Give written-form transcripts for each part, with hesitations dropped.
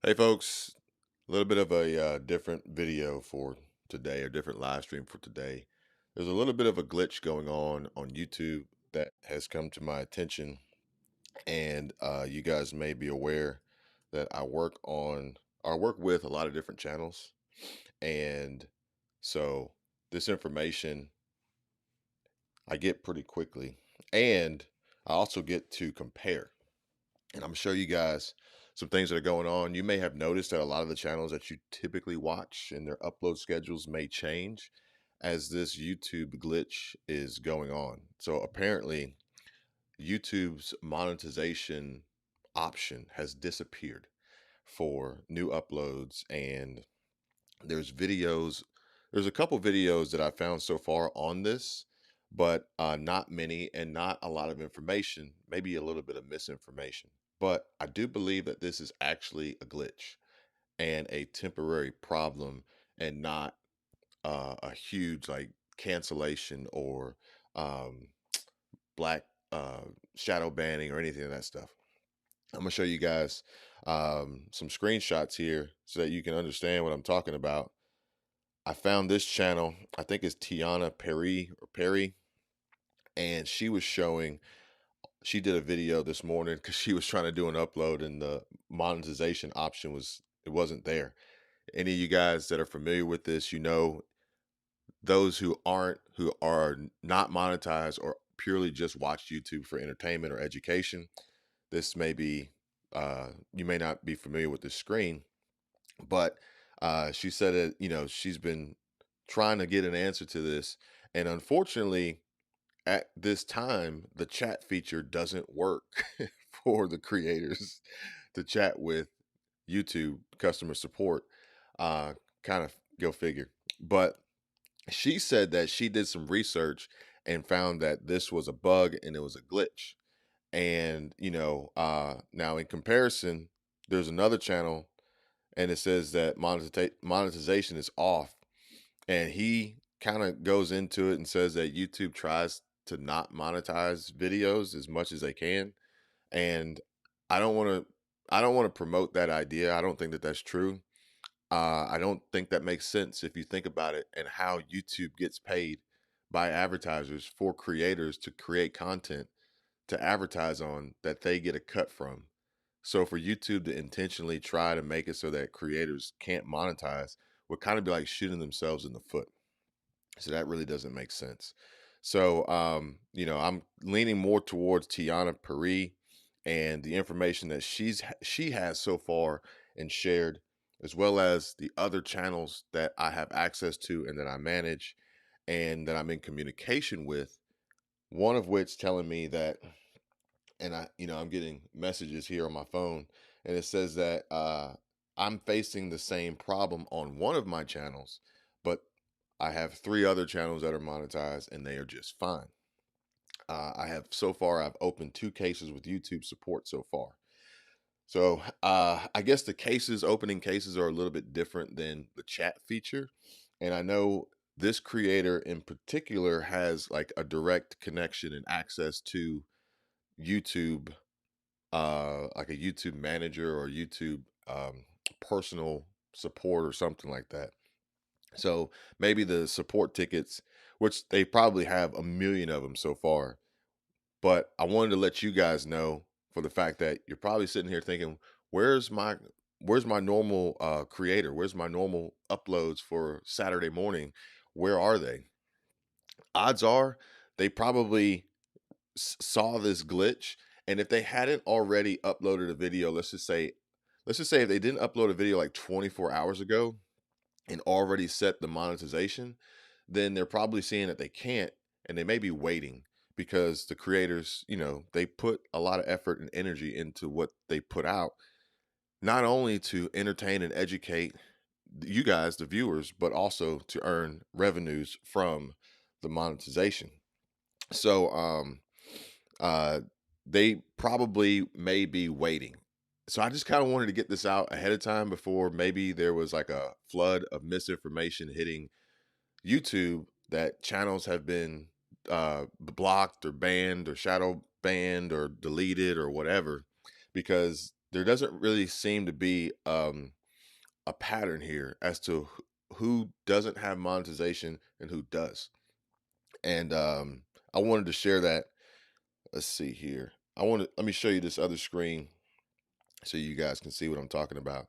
Hey folks, a little bit of a different video for today, or different live stream for today. There's a little bit of a glitch going on YouTube that has come to my attention, and you guys may be aware that I work with a lot of different channels, and so this information I get pretty quickly, and I also get to compare. And I'm show you guys some things that are going on. You may have noticed that a lot of the channels that you typically watch and their upload schedules may change as this YouTube glitch is going on. So apparently, YouTube's monetization option has disappeared for new uploads, and there's videos there's a couple videos that I found so far on this, but not many and not a lot of information, maybe a little bit of misinformation. But I do believe that this is actually a glitch and a temporary problem, and not a huge like cancellation or um, black shadow banning or anything of that stuff. I'm gonna show you guys some screenshots here so that you can understand what I'm talking about. I found this channel. I think it's Tiana Perry, and she was showing. She did a video this morning because she was trying to do an upload, and the monetization option it wasn't there. Any of you guys that are familiar with this, you know, those who are not monetized or purely just watch YouTube for entertainment or education. This may be you may not be familiar with this screen, but she said that she's been trying to get an answer to this, and unfortunately, at this time, the chat feature doesn't work for the creators to chat with YouTube customer support. Uh, kind of go figure. But she said that she did some research and found that this was a bug and it was a glitch. And now in comparison, there's another channel, and it says that monetization is off, and he kind of goes into it and says that YouTube tries to not monetize videos as much as they can, and I don't want to I don't want to promote that idea. I don't think that that's true. I don't think that makes sense if you think about it, and how YouTube gets paid by advertisers for creators to create content to advertise on that they get a cut from. So for YouTube to intentionally try to make it so that creators can't monetize would kind of be like shooting themselves in the foot. So that really doesn't make sense. So I'm leaning more towards Tiana Peri and the information that she has so far and shared, as well as the other channels that I have access to and that I manage and that I'm in communication with. One of which telling me that, and I'm getting messages here on my phone, and it says that I'm facing the same problem on one of my channels, but I have three other channels that are monetized and they are just fine. I've opened two cases with YouTube support so far. So I guess the opening cases are a little bit different than the chat feature. And I know this creator in particular has like a direct connection and access to YouTube, like a YouTube manager or YouTube personal support or something like that. So maybe the support tickets, which they probably have a million of them so far, but I wanted to let you guys know, for the fact that you're probably sitting here thinking, "Where's my where's my normal creator? Where's my normal uploads for Saturday morning? Where are they?" Odds are they probably saw this glitch, and if they hadn't already uploaded a video, let's just say if they didn't upload a video like 24 hours ago and already set the monetization, then they're probably seeing that they can't, and they may be waiting because the creators, they put a lot of effort and energy into what they put out, not only to entertain and educate you guys, the viewers, but also to earn revenues from the monetization. So, uh, they probably may be waiting. So I just kind of wanted to get this out ahead of time before maybe there was like a flood of misinformation hitting YouTube that channels have been blocked or banned or shadow banned or deleted or whatever, because there doesn't really seem to be a pattern here as to who doesn't have monetization and who does. And I wanted to share that. Let's see here. Let me show you this other screen so you guys can see what I'm talking about.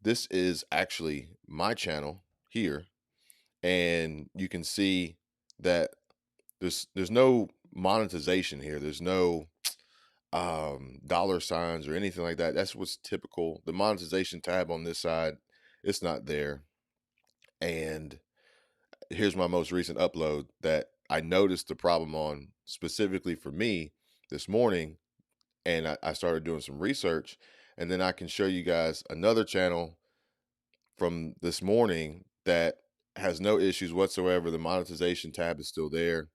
This is actually my channel here, and you can see that there's no monetization here. There's no dollar signs or anything like that. That's what's typical. The monetization tab on this side, it's not there. And here's my most recent upload that I noticed the problem on specifically for me this morning. And I started doing some research, and then I can show you guys another channel from this morning that has no issues whatsoever. The monetization tab is still there.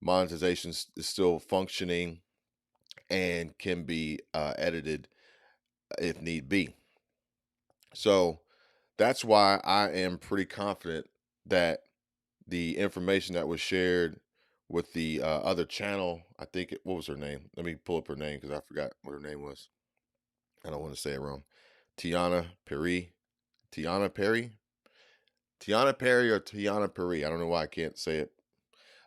Monetization is still functioning and can be edited if need be. So that's why I am pretty confident that the information that was shared with the other channel, I think what was her name? Let me pull up her name because I forgot what her name was. I don't want to say it wrong. Tiana Perry, Tiana Perry, Tiana Perry or Tiana Perry. I don't know why I can't say it,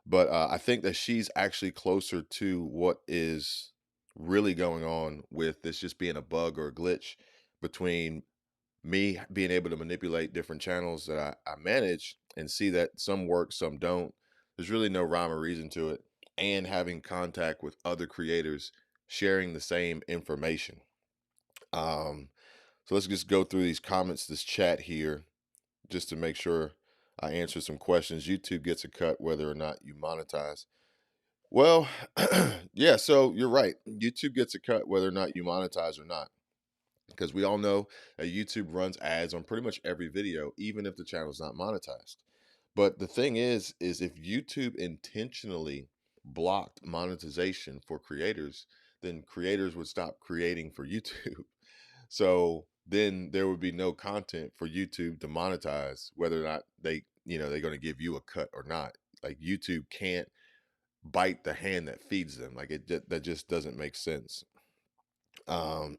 but I think that she's actually closer to what is really going on with this just being a bug or a glitch between me being able to manipulate different channels that I manage and see that some work, some don't. There's really no rhyme or reason to it. And having contact with other creators sharing the same information. Um, so let's just go through these comments, this chat here, just to make sure I answer some questions. YouTube gets a cut whether or not you monetize. Well, yeah, so you're right. YouTube gets a cut whether or not you monetize or not, because we all know that YouTube runs ads on pretty much every video, even if the channel is not monetized. But the thing is if YouTube intentionally blocked monetization for creators, then creators would stop creating for YouTube. So then there would be no content for YouTube to monetize, whether or not they're going to give you a cut or not. Like YouTube can't bite the hand that feeds them. Like that just doesn't make sense. Um,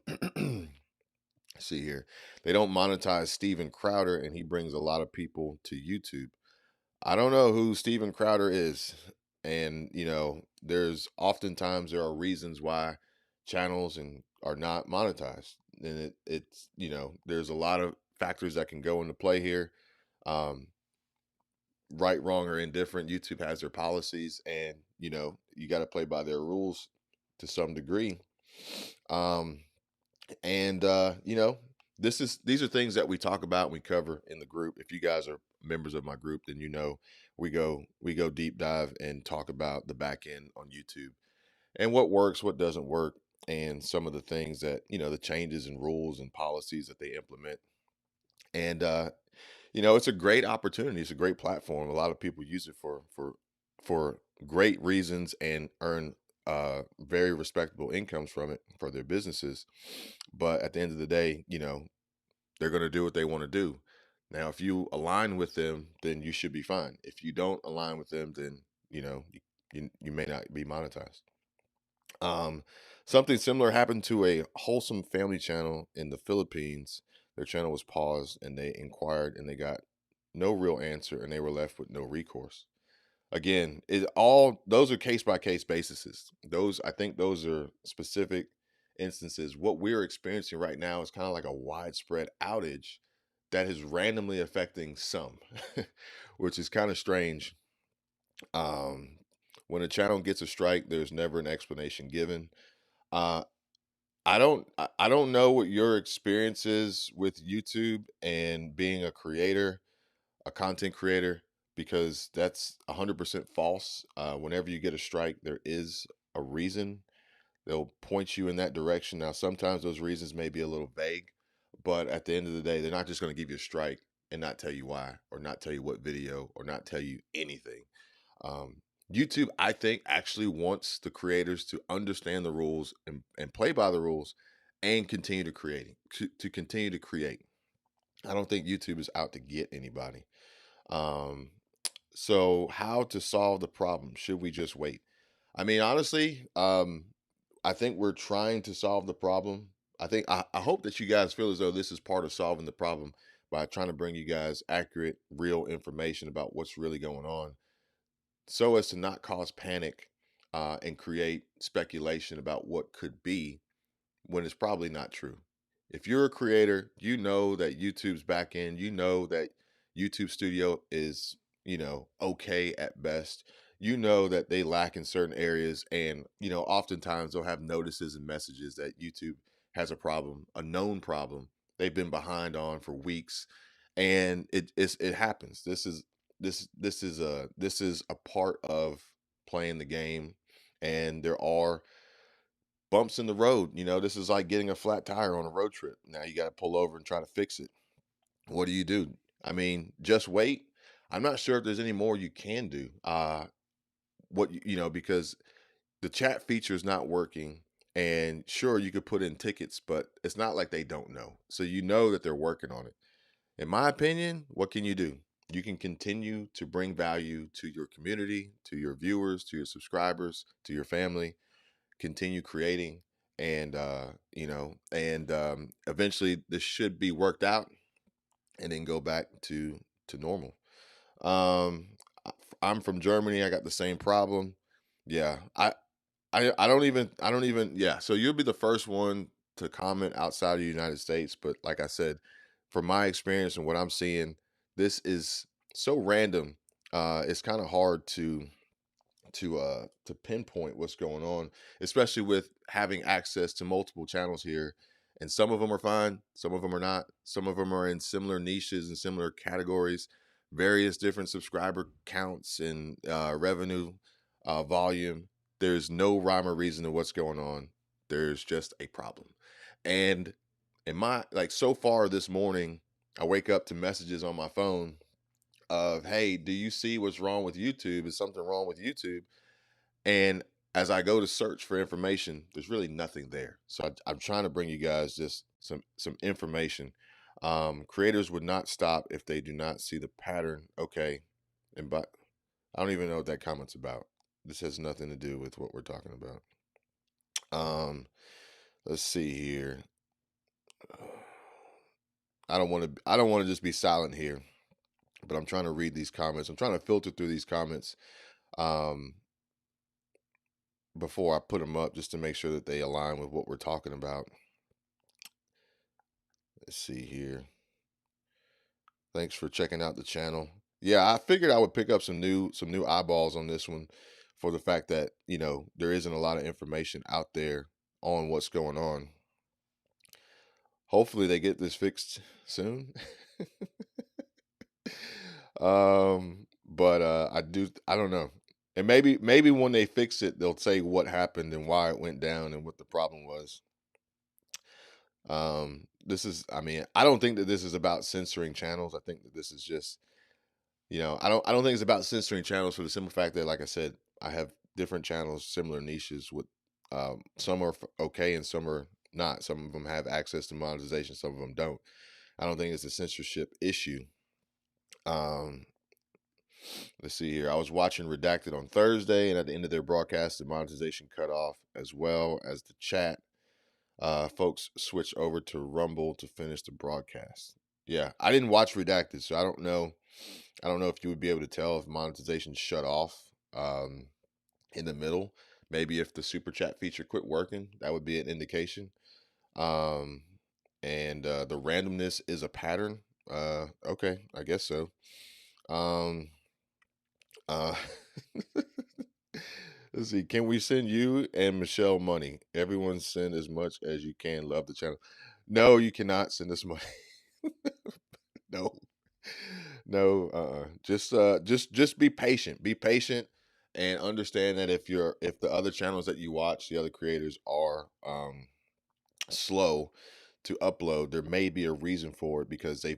see here, they don't monetize Steven Crowder, and he brings a lot of people to YouTube. I don't know who Steven Crowder is. And, there's oftentimes there are reasons why channels and are not monetized. And there's a lot of factors that can go into play here. Um, right, wrong, or indifferent. YouTube has their policies, and, you got to play by their rules to some degree. Um, and these are things that we talk about and we cover in the group. If you guys are members of my group, then we go deep dive and talk about the back end on YouTube and what works, what doesn't work, and some of the things that the changes and rules and policies that they implement. And it's a great opportunity. It's a great platform. A lot of people use it for great reasons and earn very respectable incomes from it for their businesses. But at the end of the day, they're going to do what they want to do. Now, if you align with them, then you should be fine. If you don't align with them, then you may not be monetized. Um, Something similar happened to a wholesome family channel in the Philippines. Their channel was paused, and they inquired, and they got no real answer, and they were left with no recourse. Again, those are case by case basis. I think those are specific instances. What we're experiencing right now is kind of like a widespread outage that is randomly affecting some, which is kind of strange. Um, when a channel gets a strike, there's never an explanation given. Uh, I don't know what your experience is with YouTube and being a creator, a content creator, because that's 100% false. Whenever you get a strike, there is a reason. They'll point you in that direction. Now, sometimes those reasons may be a little vague, but at the end of the day, they're not just going to give you a strike and not tell you why, or not tell you what video, or not tell you anything. Um, YouTube, I think, actually wants the creators to understand the rules and play by the rules and continue to continue to create. I don't think YouTube is out to get anybody. Um, so how to solve the problem? Should we just wait? I mean, honestly, I think we're trying to solve the problem. I hope that you guys feel as though this is part of solving the problem by trying to bring you guys accurate, real information about what's really going on, so as to not cause panic and create speculation about what could be when it's probably not true. If you're a creator, you know that YouTube's back end, you know that YouTube Studio is, okay at best. You know that they lack in certain areas, and oftentimes they'll have notices and messages that YouTube has a problem, a known problem they've been behind on for weeks, and it happens. This is a part of playing the game, and there are bumps in the road. This is like getting a flat tire on a road trip. Now you got to pull over and try to fix it. What do you do? I mean, just wait. I'm not sure if there's any more you can do. Because the chat feature is not working. And sure, you could put in tickets, but it's not like they don't know. So you know that they're working on it. In my opinion, what can you do? You can continue to bring value to your community, to your viewers, to your subscribers, to your family, continue creating, and eventually this should be worked out, and then go back to normal. um I- I'm from Germany. I got the same problem. Yeah, I don't even yeah, so you'll be the first one to comment outside of the United States, but like I said, from my experience and what I'm seeing, this is so random. It's kind of hard to pinpoint what's going on, especially with having access to multiple channels here. And some of them are fine, some of them are not. Some of them are in similar niches and similar categories, various different subscriber counts and revenue volume. There's no rhyme or reason to what's going on. There's just a problem. And in my like so far this morning, I wake up to messages on my phone of, hey, do you see what's wrong with YouTube? Is something wrong with YouTube? And as I go to search for information, there's really nothing there. So I'm trying to bring you guys just some information. Creators would not stop if they do not see the pattern. Okay, and but I don't even know what that comment's about. This has nothing to do with what we're talking about. Let's see here. I don't want to just be silent here, but I'm trying to read these comments. I'm trying to filter through these comments um, before I put them up, just to make sure that they align with what we're talking about. Let's see here. Thanks for checking out the channel. Yeah, I figured I would pick up some new eyeballs on this one, for the fact that, there isn't a lot of information out there on what's going on. Hopefully they get this fixed soon. But I don't know. And maybe when they fix it, they'll say what happened and why it went down and what the problem was. I mean, I don't think that this is about censoring channels. I think that this is just, I don't think it's about censoring channels, for the simple fact that, like I said, I have different channels, similar niches with some are okay and some are not. Some of them have access to monetization, some of them don't. I don't think it's a censorship issue. Um, let's see here. I was watching Redacted on Thursday, and at the end of their broadcast, the monetization cut off as well as the chat. Folks switched over to Rumble to finish the broadcast. Yeah, I didn't watch Redacted, so I don't know. I don't know if you would be able to tell if monetization shut off in the middle. Maybe if the super chat feature quit working, that would be an indication. Um, and the randomness is a pattern. Okay, I guess so. Um, uh, let's see. Can we send you and Michelle money? Everyone send as much as you can. Love the channel. No, you cannot send us money. No, no. Just be patient. Be patient, and understand that if the other channels that you watch, the other creators are slow to upload, there may be a reason for it, because they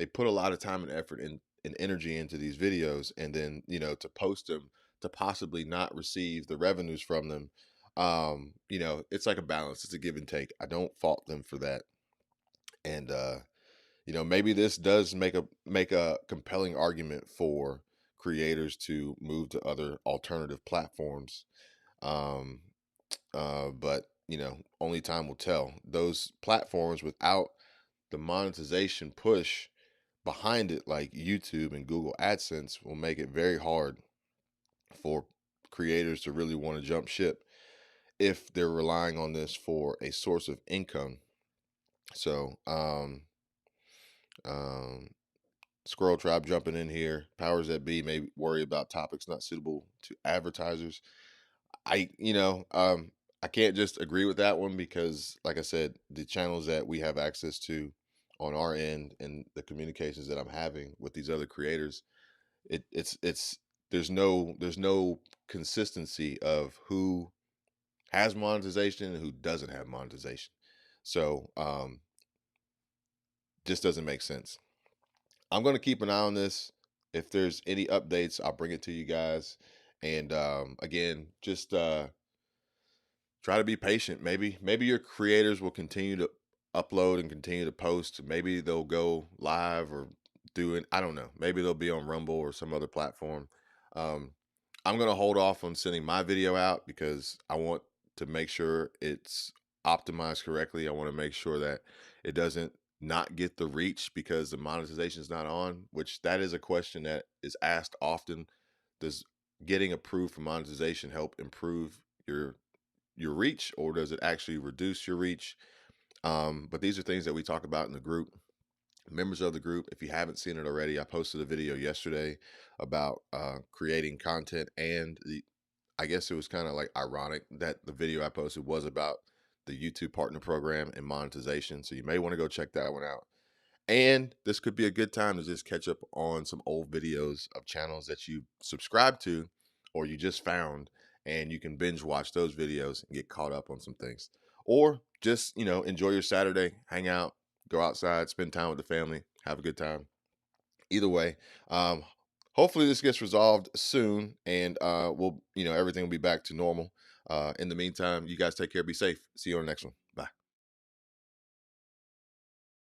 put a lot of time and effort and energy into these videos, and then to post them, to possibly not receive the revenues from them. It's like a balance. It's a give and take. I don't fault them for that. And maybe this does make a compelling argument for creators to move to other alternative platforms. But only time will tell. Those platforms without the monetization push behind it, like YouTube and Google AdSense, will make it very hard for creators to really want to jump ship if they're relying on this for a source of income. So, um, Squirrel Tribe jumping in here. Powers that be may worry about topics not suitable to advertisers. I, you know, I can't just agree with that one because, like I said, the channels that we have access to on our end and the communications that I'm having with these other creators, it's there's no consistency of who has monetization and who doesn't have monetization. So just doesn't make sense. I'm going to keep an eye on this. If there's any updates, I'll bring it to you guys. And again, just try to be patient. Maybe your creators will continue to upload and continue to post. Maybe they'll go live or do it. I don't know. Maybe they'll be on Rumble or some other platform. Um, I'm gonna hold off on sending my video out because I want to make sure it's optimized correctly. I want to make sure that it doesn't not get the reach because the monetization is not on, which that is a question that is asked often. Does getting approved for monetization help improve your reach, or does it actually reduce your reach? But these are things that we talk about in the group. Members of the group, if you haven't seen it already, I posted a video yesterday about creating content, and I guess it was kind of like ironic that the video I posted was about the YouTube Partner Program and monetization. So you may want to go check that one out. And this could be a good time to just catch up on some old videos of channels that you subscribe to or you just found, and you can binge watch those videos and get caught up on some things. Or just, enjoy your Saturday, hang out, go outside, spend time with the family, have a good time. Either way, um, hopefully this gets resolved soon, and everything will be back to normal. In the meantime, you guys take care, be safe. See you on the next one. Bye.